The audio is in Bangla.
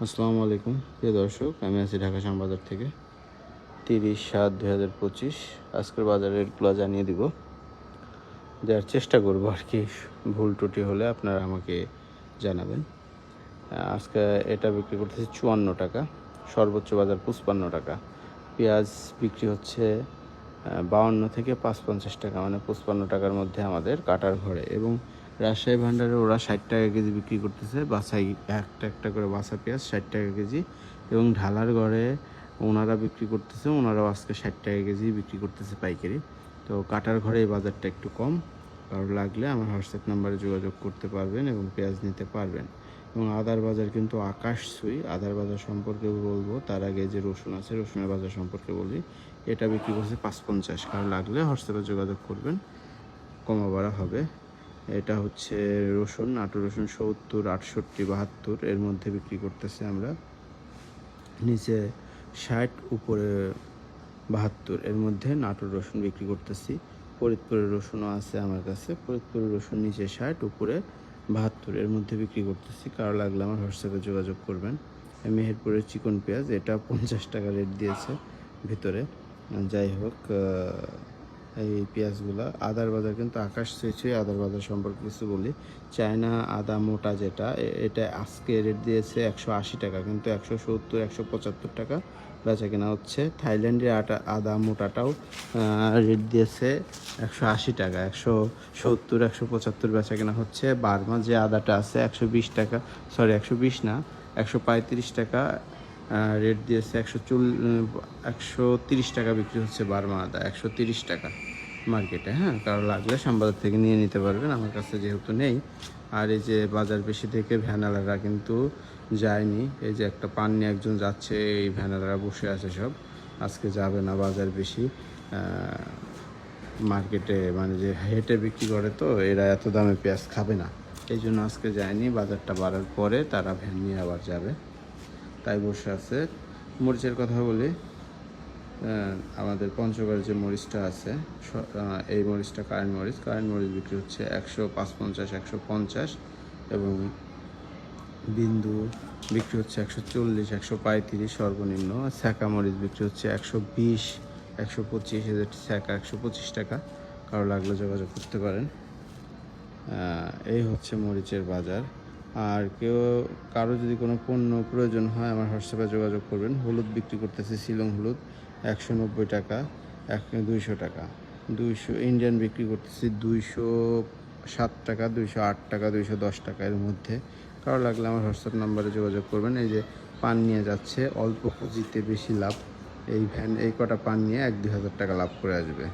আসসালামু আলাইকুম প্রিয় দর্শক, আমি আছি ঢাকা শ্যামবাজার থেকে। 30/7/2025 আজকের বাজারের রেটগুলো জানিয়ে দিব, দেওয়ার চেষ্টা করবো আর কি। ভুল ত্রুটি হলে আপনারা আমাকে জানাবেন। আজকে এটা বিক্রি করতেছি 54 টাকা, সর্বোচ্চ বাজার 55 টাকা। পেঁয়াজ বিক্রি হচ্ছে 52 থেকে 550 টাকা, মানে 55 টাকার মধ্যে আমাদের কাটার ঘরে। এবং রাজশাহী ভান্ডারে ওরা 60 টাকা কেজি বিক্রি করতেছে, বাছাই একটা একটা করে বাছা পেঁয়াজ 60 টাকা কেজি। এবং ঢালার ঘরে ওনারা বিক্রি করতেছে, ওনারাও আজকে 60 টাকা কেজি বিক্রি করতেছে পাইকারি। তো কাটার ঘরে এই বাজারটা একটু কম। কারো লাগলে আমার হোয়াটসঅ্যাপ নাম্বারে যোগাযোগ করতে পারবেন এবং পেঁয়াজ নিতে পারবেন। এবং আদার বাজার কিন্তু আকাশ ছুঁই। আদার বাজার সম্পর্কে বলবো, তার আগে যে রসুন আছে, রসুনের বাজার সম্পর্কে বলি। এটা বিক্রি করছে 550, কারো লাগলে হোয়াটসঅ্যাপে যোগাযোগ করবেন, কমা বাড়া হবে। এটা হচ্ছে রসুন, নাটোর রসুন 70, 68, 72 এর মধ্যে বিক্রি করতেছে আমরা। নিচে 60, উপরে 72 এর মধ্যে নাটোর রসুন বিক্রি করতেছি। ফরিদপুরের রসুনও আছে আমার কাছে। ফরিদপুরের রসুন নিচে 60, উপরে 72 এর মধ্যে বিক্রি করতেছি। কারো লাগলে আমার হোয়াটসঅ্যাপে যোগাযোগ করবেন। মেহেরপুরের চিকন পেঁয়াজ, এটা 50 টাকা রেট দিয়েছে ভিতরে। যাই হোক, এই পেঁয়াজগুলো। আদার বাজার কিন্তু আকাশ ছুঁয়ে। আদার বাজার সম্পর্কে কিছু বলি। চায়না আদা মোটা যেটা, এটা আজকে রেট দিয়েছে 180 টাকা, কিন্তু 170, 175 টাকা বেচা কেনা হচ্ছে। থাইল্যান্ডের আদা মোটাটাও রেট দিয়েছে 180 টাকা, 170, 175 বেচা কেনা হচ্ছে। বার্মা যে আদাটা আছে 120 টাকা, সরি 120 না, 135 টাকা রেট দিয়েছে। 130 টাকা বিক্রি হচ্ছে বার্মা আদা, 130 টাকা মার্কেটে। হ্যাঁ, কারো লাগলে শ্যামবাজার থেকে নিয়ে নিতে পারবেন, আমার কাছে যেহেতু নেই। আর এই যে বাজার বেশি থেকে ভ্যানালারা কিন্তু যায়নি। এই যে একটা পান নিয়ে একজন যাচ্ছে, এই ভ্যানালারা বসে আছে সব, আজকে যাবে না বাজার বেশি মার্কেটে, মানে যে হেঁটে বিক্রি করে, তো এরা এত দামে পেঁয়াজ খাবে না, এই জন্য আজকে যায়নি। বাজারটা বাড়ার পরে তারা ভ্যান নিয়ে আবার যাবে, তাই বসে আছে। মরিচের কথা বলি, আমাদের পঞ্চগড়ের যে মরিচটা আছে, এই মরিচটা কারেন্ট মরিচ বিক্রি হচ্ছে 155, 150। এবং বিন্দু বিক্রি হচ্ছে 140, 135 সর্বনিম্ন। ছ্যাঁকা মরিচ বিক্রি হচ্ছে 120, 125, এদের ছ্যাঁকা 125 টাকা। কারো লাগলে যোগাযোগ করতে পারেন। এই হচ্ছে মরিচের বাজার। আর কারো যদি কোনো পণ্য প্রয়োজন হয়, আমার হোয়াটসঅ্যাপে যোগাযোগ করবেন। হলুদ বিক্রি করতেছে শিলং হলুদ 190 টাকা, 200 টাকা। 200 ইন্ডিয়ান বিক্রি করতেছি 207 টাকা, 208 টাকা, 210 টাকা এর মধ্যে। কারো লাগলে আমার হোয়াটসঅ্যাপ নাম্বারে যোগাযোগ করবেন। এই যে পান নিয়ে যাচ্ছে, অল্প পুঁজিতে বেশি লাভ। এই কটা পান নিয়ে 1-2 হাজার টাকা লাভ করে আসবে।